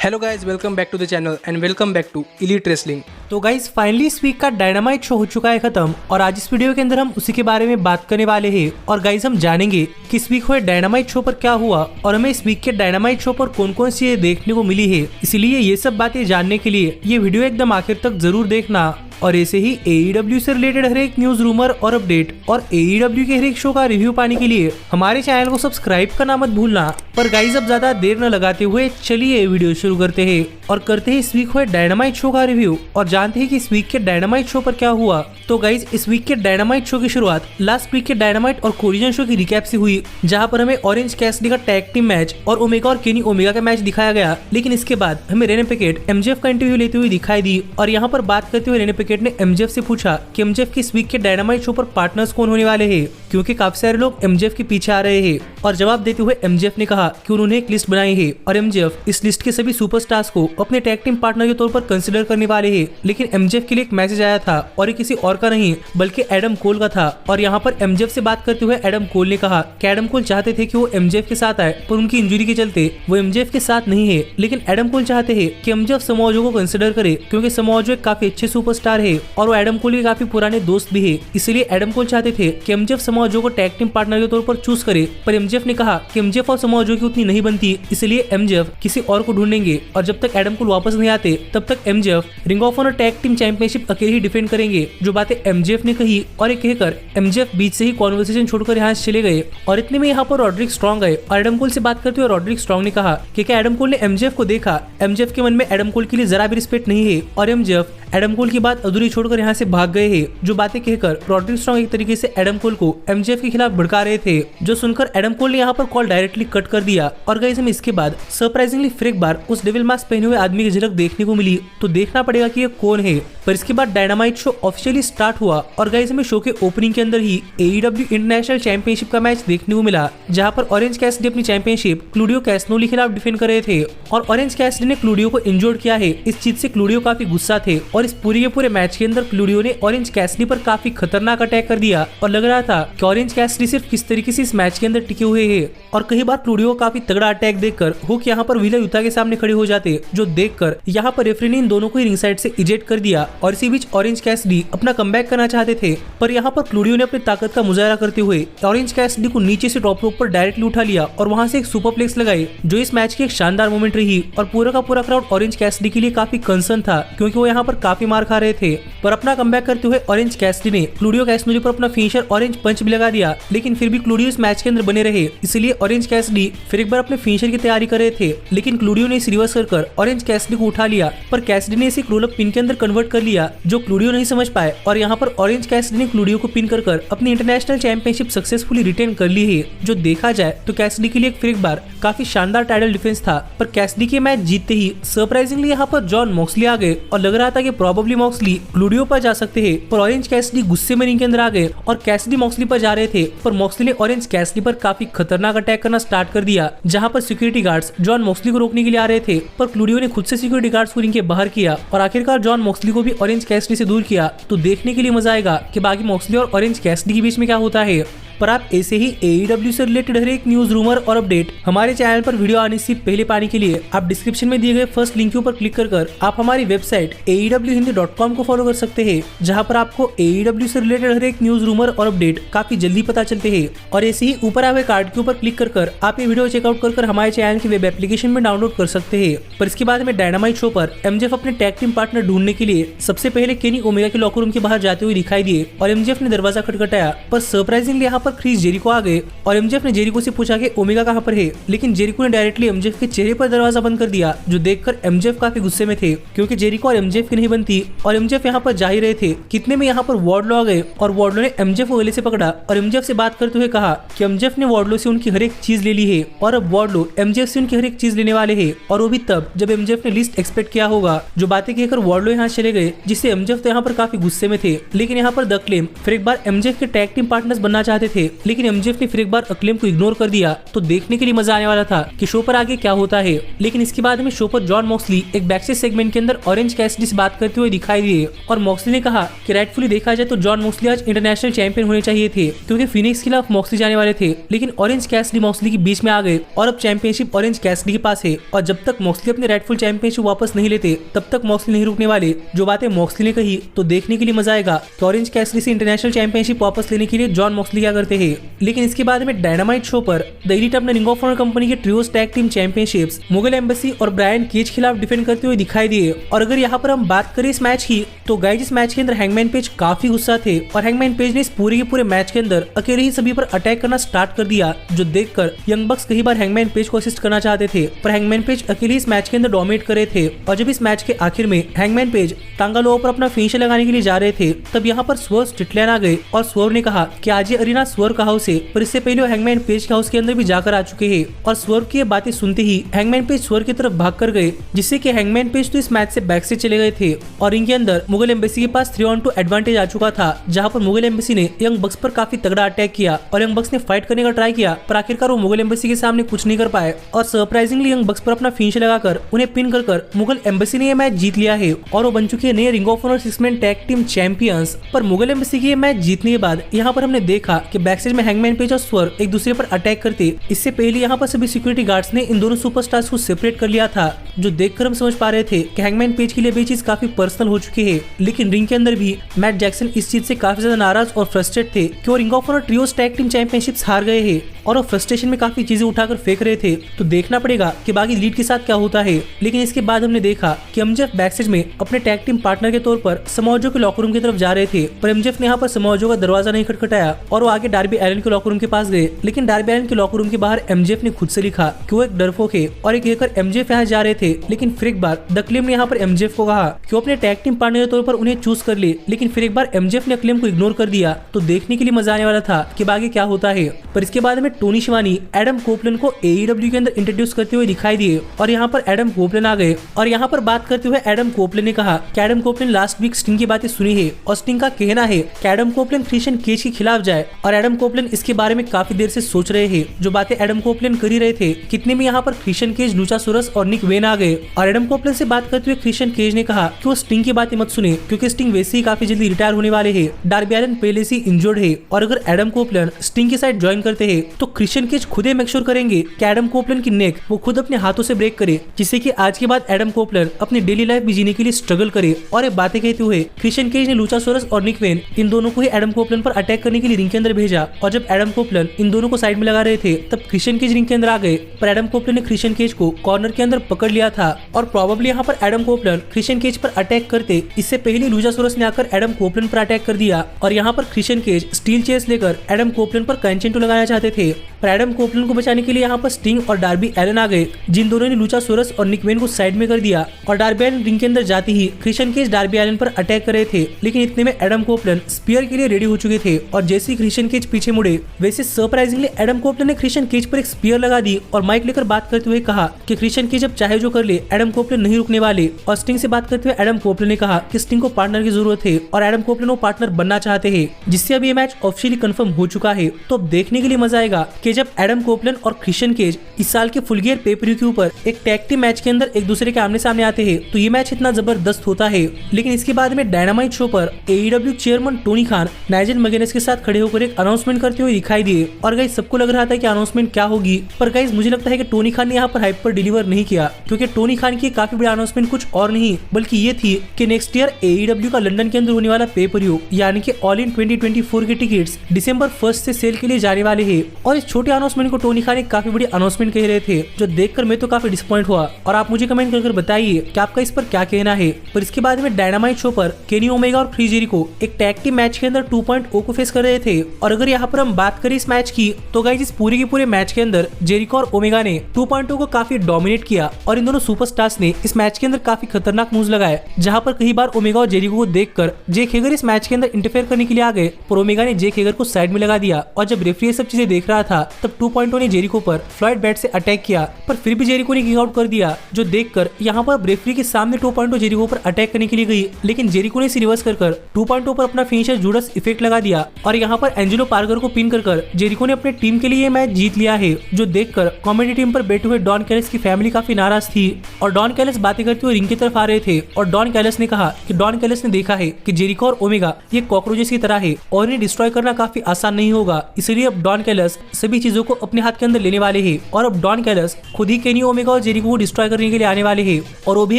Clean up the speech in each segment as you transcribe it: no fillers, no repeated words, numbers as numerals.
Hello guys, welcome back to the channel and welcome back to Elite Wrestling. तो guys finally इस week का Dynamite show हो चुका है खत्म और आज इस वीडियो के अंदर हम उसी के बारे में बात करने वाले हैं। और गाइज हम जानेंगे कि इस वीक हुए डायनामाइट शो पर क्या हुआ और हमें इस वीक के डायनामाइट शो पर कौन कौन सी देखने को मिली है। इसलिए ये सब बातें जानने के लिए ये वीडियो एकदम आखिर तक जरूर देखना। और ऐसे ही AEW से रिलेटेड हर एक न्यूज, रूमर और अपडेट और AEW के हर एक शो का रिव्यू पाने के लिए हमारे चैनल को सब्सक्राइब करना मत भूलना। पर गाइज अब ज्यादा देर न लगाते हुए चलिए वीडियो शुरू करते हैं और करते हैं इस वीक हुए डायनामाइट शो का रिव्यू और जानते हैं कि इस वीक के डायनामाइट शो पर क्या हुआ। तो गाइज इस वीक के डायनामाइट शो की शुरुआत लास्ट वीक के डायनामाइट और कोरिजन शो की रिकैप से हुई, जहां पर हमें ऑरेंज कैसिडी का टैग टीम मैच और ओमेगा और केनी ओमेगा का मैच दिखाया गया। लेकिन इसके बाद हमें रेने पिकेट MJF का इंटरव्यू लेते हुए दिखाई दी और यहाँ पर बात करते हुए रेने पिकेट ने MJF से पूछा कि MJF के इस वीक के डायनामाइट शो पर पार्टनर्स कौन होने वाले हैं, क्योंकि काफी सारे लोग MJF के पीछे आ रहे हैं। और जवाब देते हुए MJF ने कहा कि उन्होंने एक लिस्ट बनाई है और MJF इस लिस्ट के सभी सुपरस्टार्स को अपने टैग टीम पार्टनर के तौर पर कंसीडर करने वाले हैं। लेकिन MJF के लिए एक मैसेज आया था और ये किसी और का नहीं बल्कि एडम कोल का था। और यहाँ पर MJF से बात करते हुए एडम कोल ने कहा कि एडम कोल चाहते थे कि वो MJF के साथ आए, पर उनकी इंजरी के चलते वो MJF के साथ नहीं है। लेकिन एडम कोल चाहते हैं कि MJF समोआ जो को कंसीडर करे, क्योंकि समोआ जो एक काफी अच्छे सुपरस्टार है और वो एडम कोल के काफी पुराने दोस्त भी है। इसलिए एडम कोल चाहते थे कि MJF समोआ जो को टैग टीम पार्टनर के तौर पर चूज करे, पर MJF ने कहा कि MJF और समोआ जो की उतनी नहीं बनती, इसलिए MJF किसी और को ढूंढेंगे और जब तक एडम कोल वापस नहीं आते तब तक MJF Ring of Honor tag team championship अकेले ही डिफेंड करेंगे। जो बातें MJF ने कही और ये कहकर MJF बीच से ही कॉन्वर्सेशन छोड़कर यहाँ से चले गए। और इतने में यहाँ पर रॉड्रिक स्ट्रॉन्ग आए और एडम कोल से बात करते हुए रॉड्रिक स्ट्रॉन्ग ने कहा कि क्या एडम कोल ने MJF को देखा। MJF के मन में एडम कोल के लिए जरा भी रिस्पेक्ट नहीं है और MJF एडम कोल की बात अधूरी छोड़कर यहाँ से भाग गए हैं। जो बातें कहकर रॉड्रिक स्ट्रॉन्ग एक तरीके से एडम कोल को MJF के खिलाफ भड़का रहे थे, जो सुनकर एडम कोल ने यहाँ पर कॉल डायरेक्टली कट कर दिया। और गाइस हमें इसके बाद सरप्राइजिंगली फिर एक बार उस डेविल मास्क पहने हुए आदमी की झलक देखने को मिली, तो देखना पड़ेगा कि ये कौन है। पर इसके बाद डायनामाइट शो ऑफिशियली स्टार्ट हुआ और गाइस हमें शो के ओपनिंग के अंदर ही AEW इंटरनेशनल चैंपियनशिप का मैच देखने को मिला, जहां पर ऑरेंज कैसिडी अपनी चैंपियनशिप क्लूडियो कैसनोली के खिलाफ डिफेंड कर रहे थे। और ऑरेंज कैसिडी ने क्लूडियो को इंजोर्ड किया है। इस चीज से क्लूडियो काफी गुस्सा थे और इस पूरे के पूरे मैच के अंदर क्लूडियो ने ऑरेंज कैसिडी पर काफी खतरनाक अटैक कर दिया और लग रहा था कि ऑरेंज कैसिडी सिर्फ किस तरीके से इस मैच के अंदर टिके हुए हैं। और कई बार क्लूडियो काफी तगड़ा अटैक देखकर हुक यहाँ पर व्हीलर युता के सामने खड़े हो जाते, जो देखकर यहाँ पर रेफरी ने इन दोनों को ही रिंग साइड से इजेक्ट कर दिया। और इसी बीच ऑरेंज कैसिडी अपना कमबैक करना चाहते थे, पर यहाँ पर क्लूडियो ने अपनी ताकत का मुजाहरा करते हुए ऑरेंज कैसिडी को नीचे से टॉप रोप पर डायरेक्टली उठा लिया और वहां से एक सुपरप्लेक्स लगाई, जो इस मैच की एक शानदार मोमेंट रही। और पूरा का पूरा क्राउड ऑरेंज कैसिडी के लिए काफी कंसर्न था, क्योंकि वो यहाँ पर काफी मार खा रहे थे। पर अपना कमबैक करते हुए ऑरेंज कैसिडी ने क्लूडियो कैसनोली पर अपना फिनिशर ऑरेंज पंच भी लगा दिया। लेकिन फिर भी क्लूडियो इस मैच के अंदर बने रहे, इसलिए ऑरेंज कैसिडी फिर एक बार अपने फिनिशर की तैयारी कर रहे थे। लेकिन क्लूडियो ने इस रिवर्स कर ऑरेंज कैसिडी को उठा लिया, पर कैसिडी ने इसे रोल अप पिन के अंदर कन्वर्ट कर लिया, जो क्लूडियो नहीं समझ पाए। और यहाँ पर ऑरेंज कैसिडी ने क्लूडियो को पिन कर अपनी इंटरनेशनल चैंपियनशिप सक्सेसफुली रिटेन कर ली है। जो देखा जाए तो कैसिडी के लिए फिर एक बार काफी शानदार टाइटल डिफेंस था। पर कैसिडी के मैच जीतते ही सरप्राइजिंगली यहाँ पर जॉन मॉक्सली आ गए और लग रहा था कि प्रोबेबली मॉक्सली क्लूडियो पर जा सकते हैं, पर ऑरेंज कैसिडी गुस्से में रिंग के अंदर आ गए और कैसिडी मॉक्सली पर जा रहे थे, पर मॉक्सली ने ऑरेंज कैसिडी पर काफी खतरनाक अटैक करना स्टार्ट कर दिया, जहां पर सिक्योरिटी गार्ड्स जॉन मॉक्सली को रोकने के लिए आ रहे थे, पर क्लूडियो ने खुद से सिक्योरिटी गार्ड्स को रिंग के बाहर किया और आखिरकार जॉन मॉक्सली को भी ऑरेंज कैसिडी से दूर किया। तो देखने के लिए मजा आएगा कि बाकी मॉक्सली और ऑरेंज कैसिडी के बीच में क्या होता है। पर आप ऐसे ही AEW से रिलेटेड हर एक न्यूज, रूमर और अपडेट हमारे चैनल पर वीडियो आने से पहले पाने के लिए आप डिस्क्रिप्शन में दिए गए फर्स्ट लिंक के ऊपर क्लिक कर आप हमारी वेबसाइट aewhindi.com को फॉलो कर सकते हैं, जहां पर आपको AEW से रिलेटेड हर एक न्यूज, रूमर और अपडेट काफी जल्दी पता चलते हैं। और ऐसे ही ऊपर आए हुए कार्ड के ऊपर क्लिक कर आप ये वीडियो चेकआउट कर हमारे चैनल की वेब एप्लीकेशन में डाउनलोड कर सकते हैं। पर इसके बाद में डायनामाइट शो पर MJF अपने टैग टीम पार्टनर ढूंढने के लिए सबसे पहले केनी ओमेगा के लॉकर रूम के बाहर जाते हुए दिखाई दिए और MJF ने दरवाजा खटखटाया, पर सरप्राइजिंगली यहाँ पर क्रिस जेरिको आ गए और MJF ने जेरिको से पूछा कि ओमेगा कहां पर है। लेकिन जेरिको ने डायरेक्टली MJF के चेहरे पर दरवाजा बंद कर दिया, जो देखकर MJF काफी गुस्से में थे, क्योंकि जेरिको और MJF की नहीं बनती और MJF यहाँ पर जा ही रहे थे। कितने में यहाँ पर वार्डलो आ गए और वार्डलो ने MJF को गले से पकड़ा और MJF से बात करते हुए कहा कि MJF ने वार्डलो से उनकी हर एक चीज ले ली है और अब वार्डलो MJF से उनकी हर एक चीज लेने वाले है, और वो भी तब जब MJF ने लिस्ट एक्सपेक्ट किया होगा। जो बातें कहकर वार्डलो यहाँ चले गए, जिससे MJF तो यहाँ पर काफी गुस्से में थे। लेकिन यहाँ पर द क्लेम फिर एक बार MJF के टैग टीम पार्टनर्स बनना चाहते थे, थे, लेकिन एमजेफ ने फिर एक बार अक्लेम को इग्नोर कर दिया। तो देखने के लिए मजा आने वाला था कि शो पर आगे क्या होता है। लेकिन इसके बाद में शो पर जॉन मॉक्सली एक बैकस्टेज सेगमेंट के अंदर ऑरेंज कैसिडी से बात करते हुए दिखाई दिए और मॉक्सली ने कहा कि राइटफुली देखा जाए तो जॉन मॉक्सली आज इंटरनेशनल चैंपियन होने चाहिए थे, क्योंकि फिनिक्स के खिलाफ मॉक्सली जाने वाले थे। लेकिन ऑरेंज कैसिडी मॉक्सली के बीच में आ गए और अब चैंपियनशिप ऑरेंज कैसिडी के पास है और जब तक मॉक्सली अपने राइटफुल चैंपियनशिप वापस नहीं लेते तब तक मॉक्सली नहीं रुकने वाले। जो बातें मॉक्सली ने कही तो देखने के लिए मजा आएगा कि ऑरेंज कैसिडी से इंटरनेशनल चैंपियनशिप वापस लेने के लिए जॉन मॉक्सली क्या करते हैं। लेकिन इसके बाद में डायनामाइट शो पर द एलीट अपने रिंग ऑफ ऑनर कंपनी के ट्रियोस tag team championships Mughal embassy और ब्रायन केज खिलाफ डिफेंड करते हुए दिखाई दिए। और अगर यहाँ पर हम बात करें इस मैच की तो गाइस इस मैच के अंदर हैंगमैन पेज काफी गुस्सा थे और हैंगमैन पेज ने इस पूरे के पूरे मैच के अंदर अकेले ही सभी पर अटैक करना स्टार्ट कर दिया, जो देखकर यंग बक्स कई बार हैंगमैन पेज को असिस्ट करना चाहते थे, पर हैंगमैन पेज अकेले इस मैच के अंदर डोमिनेट कर रहे थे। और जब इस मैच के आखिर में हैंगमैन पेज टांगालोआ पर अपना फिनिशर लगाने के लिए जा रहे थे तब यहाँ पर स्वर्व स्ट्रिटलैंड आ गए और स्वर्व ने कहा कि आज ये अरीना स्वर्व का हाउस है, पर इससे पहले हैंगमैन पेज के हाउस के अंदर भी जाकर आ चुके हैं। और स्वर्व की ये बातें सुनते ही हैंगमैन पेज स्वर्व की तरफ भाग कर गए, जिससे कि हैंगमैन पेज तो इस मैच से बैक से चले गए थे और इनके अंदर मुगल एम्बेसी के पास 3-on-2 एडवांटेज आ चुका था, जहां पर मुगल एम्बेसी ने यंग बक्स पर काफी तगड़ा अटैक किया और यंग बक्स ने फाइट करने का ट्राई किया, पर आखिरकार वो मुगल एम्बेसी के सामने कुछ नहीं कर पाए और सरप्राइजिंगली यंग बक्स पर अपना फिनिश लगाकर उन्हें पिन कर मुगल एम्बेसी ने यह मैच जीत लिया है और वो बन चुकी है नए Ring of Honor 6-man tag team champions. पर मुगल एम्बेसी की ये मैच जीतने के बाद यहाँ पर हमने देखा कि बैकस्टेज में हैंगमैन पेज और स्वर्व एक दूसरे पर अटैक करते। इससे पहले यहाँ पर सभी सिक्योरिटी गार्ड्स ने इन दोनों सुपरस्टार्स को सेपरेट कर लिया था, जो देखकर हम समझ पा रहे थे कि हैंगमैन पेज के लिए भी चीज काफी पर्सनल हो चुकी है। लेकिन रिंग के अंदर भी मैट जैक्सन इस चीज से काफी ज्यादा नाराज और फ्रस्ट्रेट थे कि वो Ring of Honor trios tag team championships हार गए हैं और वो फ्रस्ट्रेशन में काफी चीजें उठाकर फेंक रहे थे। तो देखना पड़ेगा कि बाकी लीड के साथ क्या होता है। लेकिन इसके बाद हमने देखा कि एमजेफ बैकस्टेज में अपने टैग टीम पार्टनर के तौर पर समोआ जो के लॉकर रूम की तरफ जा रहे थे, पर एमजेफ ने यहाँ पर समोआ जो का दरवाजा नहीं खटखटाया और वो आगे डार्बी एलन के लॉकर रूम के पास गए। लेकिन डार्बी एलन के लॉकर रूम के बाहर एमजेफ ने खुद से लिखा कि वो एक डरपोक है और एक कहकर एमजेफ यहाँ जा रहे थे। लेकिन फिर एक बार द क्लेम ने यहाँ पर एमजेफ को कहा कि वो अपने टैग टीम पार्टनर के तौर पर उन्हें चूज कर ले, लेकिन फिर एक बार एमजेफ ने क्लेम को इग्नोर कर दिया। तो देखने के लिए मजा आने वाला था कि आगे क्या होता है। पर इसके बाद में टोनी शिवानी एडम कोपलन को AEW के अंदर इंट्रोड्यूस करते हुए दिखाई दिए और यहाँ पर एडम कोपलन आ गए और यहाँ पर बात करते हुए एडम कोपलन ने कहा कि एडम कोपलन लास्ट वीक स्टिंग की बातें सुनी है और स्टिंग का कहना है कि एडम कोपलन क्रिश्चियन केज के खिलाफ जाए और एडम कोपलन इसके बारे में काफी देर से सोच रहे हैं। जो बातें एडम कोपलन कर ही रहे थे, कितने में यहाँ पर क्रिश्चियन केज, लुचासोरस और निक वेन आ गए और एडम कोपलन से बात करते हुए क्रिश्चियन केज ने कहा कि वो स्टिंग की बातें मत सुने, क्योंकि स्टिंग वैसे ही काफी जल्दी रिटायर होने वाले है। डार्बी एलन पहले से इंजर्ड है और अगर एडम कोपलन स्टिंग के साथ ज्वाइन करते हैं तो क्रिश्चियन केज खुद ही मेक श्योर करेंगे कि एडम कोपलन की नेक वो खुद अपने हाथों से ब्रेक करे, जिससे कि आज के बाद एडम कोपलन अपनी डेली लाइफ भी जीने के लिए स्ट्रगल करे। और ये बातें कहते हुए क्रिश्चियन केज ने लुचासोरस और निक वेन इन दोनों को ही एडम कोपलन पर अटैक करने के लिए रिंग के अंदर भेजा और जब एडम कोपलन इन दोनों को साइड में लगा रहे थे तब क्रिश्चियन केज रिंग के अंदर आ गए, पर एडम कोपलन ने क्रिश्चियन केज को कॉर्नर के अंदर पकड़ लिया था और प्रोबेबली यहाँ पर एडम कोपलन क्रिश्चियन केज पर अटैक करते इससे पहले लुचासोरस ने आकर एडम कोपलन पर अटैक कर दिया और यहाँ पर क्रिश्चियन केज स्टील चेयर्स लेकर एडम कोपलन पर कैंचेंटो लगाना चाहते थे, पर एडम कोपलन को बचाने के लिए यहाँ पर स्टिंग और डार्बी एलन आ गए, जिन दोनों ने लुचासोरस और निक वेन को साइड में कर दिया और डार्बी एलन रिंग के अंदर जाते ही क्रिश्चियन केज डार्बी एलन पर अटैक कर रहे थे। लेकिन इतने में एडम कोपलन स्पीयर के लिए रेडी हो चुके थे और जैसे ही क्रिश्चियन केज पीछे मुड़े वैसे सरप्राइजिंगली एडम कोपलन ने क्रिश्चियन केज पर एक स्पीयर लगा दी और माइक लेकर बात करते हुए कहा कि क्रिश्चियन केज अब चाहे जो कर ले एडम कोपलन नहीं रुकने वाले। और स्टिंग से बात करते हुए एडम कोपलन ने कहा कि स्टिंग को पार्टनर की जरूरत है और एडम कोपलन वो पार्टनर बनना चाहते हैं, जिससे अब ये मैच ऑफिशियली कंफर्म हो चुका है। तो अब देखने के लिए मजा आएगा कि जब एडम कोपलन और क्रिश्चियन केज इस साल के फुल गियर पेपरव्यू के ऊपर एक टैग टीम मैच के अंदर एक दूसरे के आमने सामने आते हैं तो ये मैच इतना जबरदस्त होता है। लेकिन इसके बाद में डायनामाइट शो पर AEW chairman Tony Khan Nigel McGuinness के साथ खड़े होकर एक अनाउंसमेंट करते हुए दिखाई दिए और गाइस सबको लग रहा था कि अनाउंसमेंट क्या होगी, पर गाइस मुझे लगता है कि टोनी खान ने यहाँ पर हाइप पर डिलीवर नहीं किया, क्योंकि टोनी खान की काफी बड़ी अनाउंसमेंट कुछ और नहीं बल्कि ये थी कि नेक्स्ट ईयर AEW का लंदन के अंदर होने वाला पेपरव्यू यानी कि ऑल इन 2024 के टिकट्स दिसंबर 1 से सेल के लिए जाने वाले हैं। और इस छोटे अनाउंसमेंट को टोनी खान एक काफी बड़ी अनाउंसमेंट कह रहे थे, जो देखकर मैं तो काफी डिसअपॉइंट हुआ और आप मुझे कमेंट कर बताइए कि आपका इस पर क्या कहना है। पर इसके बाद में डायनामाइट शो पर केनी ओमेगा और क्रिस जेरिको एक टैग टीम मैच के अंदर 2.0 को फेस कर रहे थे और अगर यहाँ पर हम बात करें इस मैच की तो गाइस इस पूरे के पूरे मैच के अंदर जेरिको और ओमेगा ने 2.0 को काफी डोमिनेट किया और इन दोनों सुपरस्टार्स ने इस मैच के अंदर काफी खतरनाक मूव्स लगाए, जहां पर कई बार ओमेगा और जेरिको को देखकर जेक हेगर इस मैच के अंदर इंटरफेयर करने के लिए आ गए, पर ओमेगा ने जेक हेगर को साइड में लगा दिया और जब रेफरी सब चीजें देख रहा रहा था तब 2.0 ने जेरिको पर फ्लॉयड बैट से अटैक किया, पर फिर भी जेरिको ने किक आउट कर दिया, जो देखकर यहाँ पर रेफरी के सामने 2.0 जेरिको पर अटैक करने के लिए गई, लेकिन जेरिको ने इसे रिवर्स कर 2.0 पर अपना फिनिशर जूडस इफेक्ट लगा दिया और यहाँ पर एंजेलो पार्कर को पिन कर जेरिको ने अपने टीम के लिए मैच जीत लिया है, जो देखकर कॉमेडी टीम पर बैठे हुए डॉन कैलिस की फैमिली काफी नाराज थी और डॉन कैलिस बातें करते हुए रिंग की तरफ आ रहे थे और डॉन कैलिस ने कहा कि डॉन कैलिस ने देखा है कि जेरिको और ओमेगा ये कॉकरोचेस की तरह है और इन्हें डिस्ट्रॉय करना काफी आसान नहीं होगा, इसलिए अब डॉन कैलिस सभी चीजों को अपने हाथ के अंदर लेने वाले हैं और अब डॉन कैलिस खुद ही केनी ओमेगा और जेरिको को डिस्ट्रॉय करने के लिए आने वाले हैं और वो भी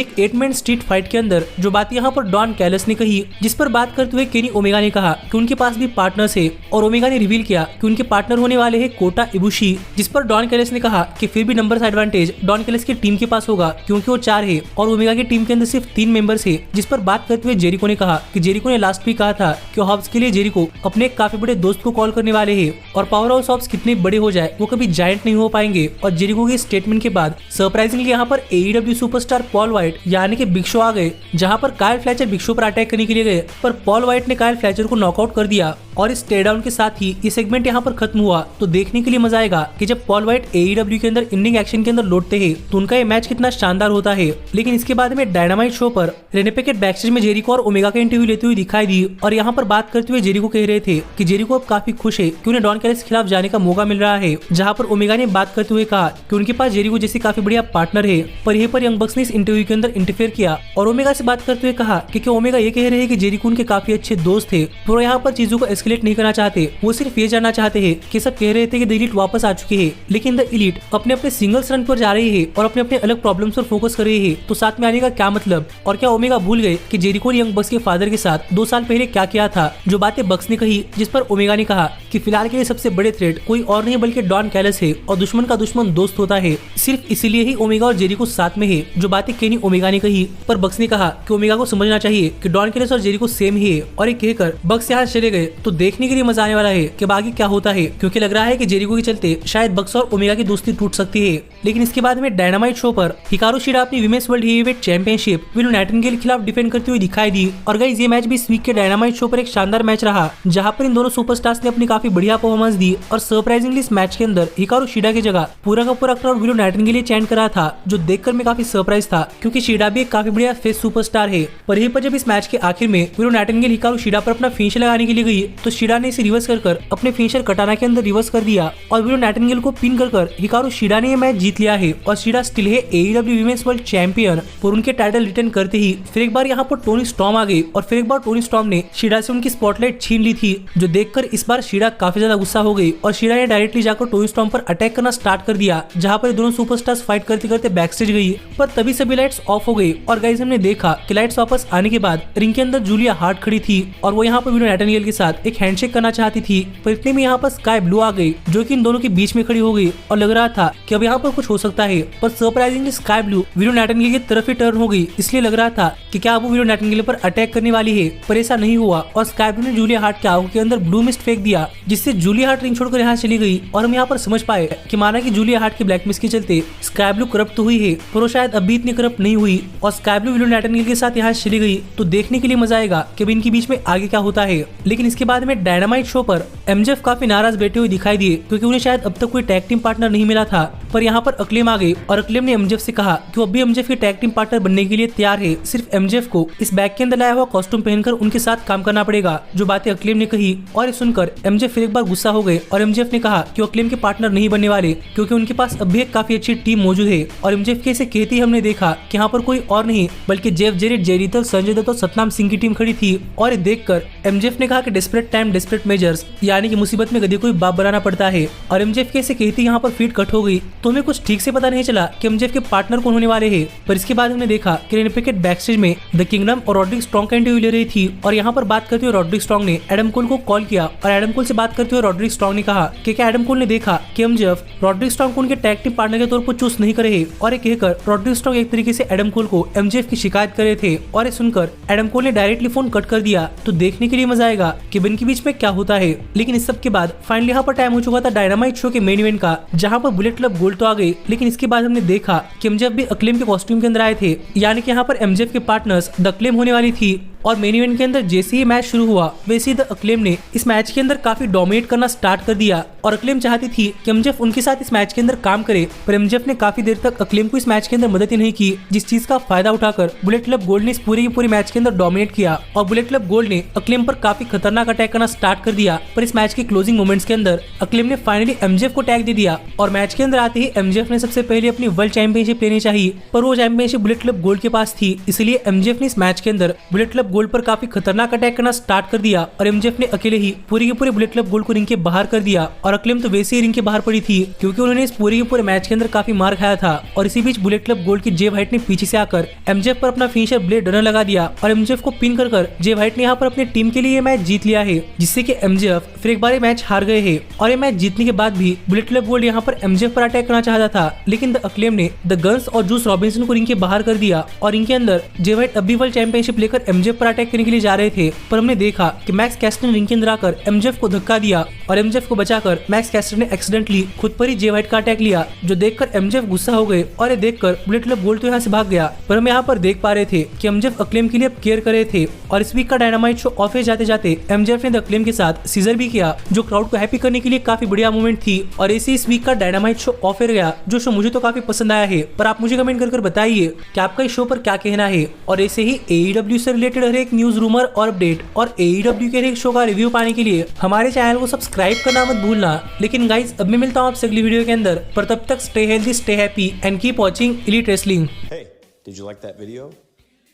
एक 8-मैन स्ट्रीट फाइट के अंदर। जो बात यहाँ पर डॉन कैलिस ने कही, जिस पर बात करते हुए केनी ओमेगा ने कहा कि उनके पास भी पार्टनर्स है और ओमेगा ने रिवील किया कि उनके पार्टनर होने वाले हैं कोटा इबुशी, जिस पर डॉन कैलिस ने कहा कि फिर भी नंबर्स एडवांटेज डॉन कैलिस की टीम के पास होगा क्योंकि वो 4 है और ओमेगा की टीम के अंदर सिर्फ 3 मेंबर्स है। जिस पर बात करते हुए जेरिको ने कहा कि जेरिको ने लास्ट वीक कहा था कि हॉब्स के लिए जेरिको अपने काफी बड़े दोस्त को कॉल करने वाले हैं और पावर हाउस हॉब्स कितने बड़े हो जाए वो कभी जायंट नहीं हो पाएंगे। और जेरिको के स्टेटमेंट के बाद सरप्राइजिंगली यहाँ पर AEW सुपरस्टार पॉल वाइट यानी कि बिग शो आ गए, जहाँ पर कायल फ्लेचर बिग शो पर अटैक करने के लिए गए, पर पॉल वाइट ने कायल फ्लेचर को नॉकआउट कर दिया और इस टेडाउन के साथ ही ये सेगमेंट यहाँ पर खत्म हुआ। तो देखने के लिए मजा आएगा कि जब पॉल वाइट AEW के अंदर इंडिंग एक्शन के अंदर लौटते हैं तो उनका ये मैच कितना शानदार होता है। लेकिन इसके बाद में डायनामाइट शो पर रेने पैकेट बैकस्टेज में जेरिको और ओमेगा का इंटरव्यू लेते हुए दिखाई दी और यहाँ पर बात करते हुए जेरिको कह रहे थे कि जेरिको अब काफी खुश है कि उन्हें डॉन कैलिस के खिलाफ जाने का मौका मिल रहा है, जहाँ पर ओमेगा ने बात करते हुए कहा कि उनके पास जेरिको जैसी काफी बढ़िया पार्टनर है, पर यहीं पर यंग बक्स ने इस इंटरव्यू के अंदर इंटरफेयर किया और ओमेगा से बात करते हुए कहा कि क्या ओमेगा ये कह रहे हैं कि जेरिको उनके काफी अच्छे दोस्त थे, पर यहाँ पर चीजों को एस्केलेट नहीं करना चाहते, वो सिर्फ ये जानना चाहते हैं कि सब कह रहे थे कि द एलीट वापस आ चुके हैं, लेकिन द एलीट अपने अपने सिंगल्स रन पर जा रही है और अपने अपने अलग प्रॉब्लम्स पर फोकस कर रही है, तो साथ में आने का क्या मतलब। और क्या ओमेगा भूल गए कि जेरिको ने यंग बक्स के फादर के साथ 2 साल पहले क्या किया था। जो बातें बक्स ने कही, जिस पर ओमेगा ने कहा कि फिलहाल के लिए सबसे बड़े थ्रेट कोई और नहीं बल्कि डॉन कैलिस है और दुश्मन का दुश्मन दोस्त होता है, सिर्फ इसीलिए ही ओमेगा और जेरिको साथ में है। जो बातें केनी ओमेगा ने कही, पर बक्स ने कहा कि ओमेगा को समझना चाहिए कि डॉन कैलिस और जेरिको सेम ही है और ये कहकर बक्स यहाँ चले गए। तो देखने के लिए मजा आने वाला है कि आगे क्या होता है, क्योंकि लग रहा है कि जेरिको के चलते शायद बक्स और ओमेगा की दोस्ती टूट सकती है। लेकिन इसके बाद में डायनामाइट शो पर हिकारू शिडा अपनी women's world heavyweight championship willow Nightingale के खिलाफ डिफेंड करते हुए दिखाई दी। और गाइस ये मैच भी इस वीक के डायनामाइट शो पर एक शानदार मैच रहा, जहां पर इन दोनों सुपरस्टार्स ने अपनी काफी बढ़िया परफॉर्मेंस दी और सरप्राइजिंगली इस मैच के अंदर हिकारू शिडा की जगह पूरा का पूरा क्राउड विलो नाइटिंगेल चैंट कर रहा था, जो देखकर मैं काफी सरप्राइज था क्योंकि शिडा भी एक काफी बढ़िया फेस सुपरस्टार है। पर यहीं पर जब इस मैच के आखिर में विलो नाइटिंगेल हिकारू शिडा पर अपना फिनिशर लगाने के लिए गई तो शिडा ने इसे रिवर्स कर अपने फिनिशर कटाना के अंदर रिवर्स कर दिया और विलो नाइटिंगेल को पिन कर हिकारू शिडा ने यह मैच जीत लिया है और शिडा स्टिल है AEW विमेंस वर्ल्ड चैंपियन। और उनके टाइटल रिटर्न करते ही फिर एक बार यहाँ पर टोनी स्टॉर्म आ गई और फिर एक बार टोनी स्टॉर्म ने शिडा से उनकी स्पॉटलाइट छीन ली थी, जो देखकर इस बार शिडा काफी ज्यादा गुस्सा हो गई और शिडा ने डायरेक्टली जाकर टोनी स्टॉर्म पर अटैक करना स्टार्ट कर दिया, जहाँ पर दोनों सुपरस्टार्स फाइट करते करते बैकस्टेज गई। पर तभी सभी लाइट्स ऑफ हो गई और गाइस हमने देखा कि लाइट्स वापस आने के बाद रिंग के अंदर जूलिया हार्ट खड़ी थी और वो यहाँ पर विलो नाइटिंगेल के साथ एक हैंडशेक करना चाहती थी, पर इतने में यहाँ पर स्काई ब्लू आ गई जो कि इन दोनों के बीच में खड़ी हो गई और लग रहा था कि अब यहाँ पर कुछ हो सकता है। पर surprisingly sky blue willow Nightingale की तरफ ही टर्न हो गई, इसलिए लग रहा था कि क्या वो विलो नाइटिंगेल पर अटैक करने वाली है, पर ऐसा नहीं हुआ और स्काई ब्लू ने जूलिया हार्ट के आंखों के अंदर ब्लू मिस्ट फेंक दिया, जिससे जूलिया हार्ट रिंग छोड़कर यहाँ चली गई। और हम यहाँ पर समझ पाए कि माना कि जूलिया हार्ट के ब्लैक मिस्ट के चलते स्काई ब्लू करप्ट तो हुई है, पर वो शायद अभी इतनी करप्ट नहीं हुई और स्काई ब्लू विलो नाइटिंगेल के साथ यहाँ चली गई। तो देखने के लिए मजा आएगा कि इनके बीच में आगे क्या होता है। लेकिन इसके बाद में डायनामाइट शो पर MJF काफी नाराज बैठे हुए दिखाई दिए क्योंकि उन्हें शायद अब तक कोई टैग टीम पार्टनर नहीं मिला था। पर यहाँ पर अक्लेम आ गई और अक्लेम ने MJF से कहा कि वो अभी MJF के टैग टीम पार्टनर बनने के लिए तैयार है, सिर्फ MJF को इस बैग के अंदर लाया हुआ कॉस्ट्यूम पहनकर उनके साथ काम करना पड़ेगा। जो बातें अक्लेम ने कही और सुनकर MJF फिर एक बार गुस्सा हो गए और MJF ने कहा कि वो अक्लेम के पार्टनर नहीं बनने वाले क्योंकि उनके पास अब भी एक काफी अच्छी टीम मौजूद है। और MJF के इसे कहते ही हमने देखा कि यहाँ पर कोई और नहीं बल्कि Jeff Jarrett, Jerry Lethal, Sanjay Dutt और सतनाम सिंह की टीम खड़ी थी। और ये देखकर MJF ने कहा कि डेस्परेट टाइम डेस्परेट मेजर्स, यानी कि मुसीबत में गधे को बाप बनाना पड़ता है। और MJF के इसे कहते यहाँ पर फीट कट हो गई तो हमें कुछ ठीक से पता नहीं चला कि MJF के पार्टनर कौन होने वाले हैं। पर इसके बाद हमने देखा कि रेनी पैकेट बैकस्टेज में द किंगडम और रॉड्रिक स्ट्रॉन्ग का इंटरव्यू ले रही थी और यहाँ पर बात करते हुए रॉड्रिक स्ट्रॉन्ग ने एडम कोल को कॉल किया और एडम कोल से बात करते हुए रॉड्रिक स्ट्रॉन्ग ने कहा कि क्या एडम कोल ने देखा कि MJF रॉड्रिक स्ट्रॉन्ग को उनके टैग टीम पार्टनर के तौर पर चूज नहीं करे हैं। और ये कहकर रॉड्रिक स्ट्रॉन्ग एक तरीके से एडम कोल को MJF की शिकायत कर रहे थे और ये सुनकर एडम कोल ने डायरेक्टली फोन कट कर दिया। तो देखने के लिए मजा आएगा कि इनके बीच में क्या होता है। लेकिन इस सब के बाद फाइनली यहाँ पर टाइम हो चुका था डायनामाइट शो के मेन इवेंट का, जहाँ पर बुलेट क्लब गोल्ड तो आ गई, लेकिन इसके बाद हमने देखा कि MJF भी अक्लेम के कॉस्ट्यूम के अंदर आए थे, यानी कि यहाँ पर MJF के पार्टनर्स द अक्लेम होने वाली थी। और मेन इवेंट के अंदर जैसे ही मैच शुरू हुआ वैसे ही द अक्लेम ने इस मैच के अंदर काफी डोमिनेट करना स्टार्ट कर दिया और अक्लेम चाहती थी कि एमजेफ उनके साथ इस मैच के अंदर काम करे, पर एमजेफ ने काफी देर तक अक्लेम को इस मैच के अंदर मदद ही नहीं की, जिस चीज का फायदा उठाकर बुलेट क्लब गोल्ड ने इस पूरे की पूरे मैच के अंदर डोमिनेट किया और बुलेट क्लब गोल्ड ने अक्लेम पर काफी खतरनाक अटैक करना स्टार्ट कर दिया। पर इस मैच के क्लोजिंग मोमेंट्स के अंदर अक्लेम ने फाइनली एमजेफ को टैग दे दिया और मैच के अंदर आते ही एमजेफ ने सबसे पहले अपनी वर्ल्ड चैंपियनशिप लेनी चाहिए, पर वो चैंपियनशिप बुलेट क्लब गोल्ड के पास थी, इसलिए एमजेफ ने इस मैच के अंदर बुलेट क्लब गोल्ड पर काफी खतरनाक अटैक करना स्टार्ट कर दिया और एमजेफ ने अकेले ही पूरे के पूरे बुलेट क्लब गोल्ड को रिंग के बाहर कर दिया। और अक्लेम तो वैसे ही रिंग के बाहर पड़ी थी क्योंकि उन्होंने इस पूरे के पूरे मैच के अंदर काफी मार खाया था। और इसी बीच बुलेट क्लब गोल्ड की जे व्हाइट ने पीछे से आकर एमजेफ पर अपना फिनिशर ब्लेड रनर लगा दिया और एमजेफ को पिन कर जे व्हाइट ने यहाँ पर अपनी टीम के लिए मैच जीत लिया है, जिससे कि एमजेफ फिर एक बार मैच हार गए हैं। और ये मैच जीतने के बाद भी बुलेट क्लब गोल्ड यहाँ पर एमजेफ पर अटैक करना चाहता था, लेकिन द अक्लेम ने द गन्स और जूस रॉबिन्सन को रिंग के बाहर कर दिया और इनके अंदर जे व्हाइट अब भी वर्ल्ड चैंपियनशिप लेकर एमजेफ पर अटैक करने के लिए जा रहे थे, पर हमने देखा कि मैक्स कैस्टर ने रिंग के अंदर आकर एमजेफ को धक्का दिया और एमजेफ को बचाकर मैक्स कैस्टर ने एक्सीडेंटली खुद पर ही जे व्हाइट का अटैक लिया, जो देखकर एमजेफ गुस्सा हो गए और ये देखकर बुलेट क्लब गोल्ड तो यहाँ से भाग गया। पर हम यहाँ पर देख पा रहे थे कि एमजेफ अक्लेम के लिए अब केयर कर रहे थे और इस वीक का डायनामाइट शो ऑफ जाते जाते एमजेफ ने द अक्लेम के साथ सीजर भी किया, जो क्राउड को हैप्पी करने के लिए काफी बढ़िया मूवमेंट थी। और ऐसे इस वीक का डायनामाइट शो ऑफ गया, जो शो मुझे तो काफी पसंद आया है, पर आप मुझे कमेंट कर बताइए कि आपका इस शो पर क्या कहना है। और ऐसे ही AEW से रिलेटेड हर एक न्यूज रूमर और अपडेट और AEW के हर एक शो का रिव्यू पाने के लिए हमारे चैनल को सब्सक्राइब करना मत भूलना। लेकिन गाइस अब मैं मिलता हूँ आपसे अगली वीडियो के अंदर, पर तब तक stay healthy, stay happy and keep watching elite wrestling. Hey, did you like that video?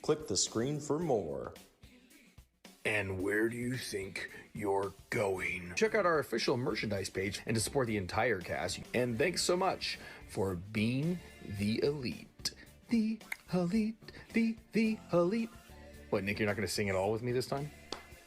Click the screen for more. And where do you think you're going? Check out our official merchandise page and to support the entire cast. And thanks so much for being the elite. The elite, the elite. What, Nick, you're not going to sing it all with me this time?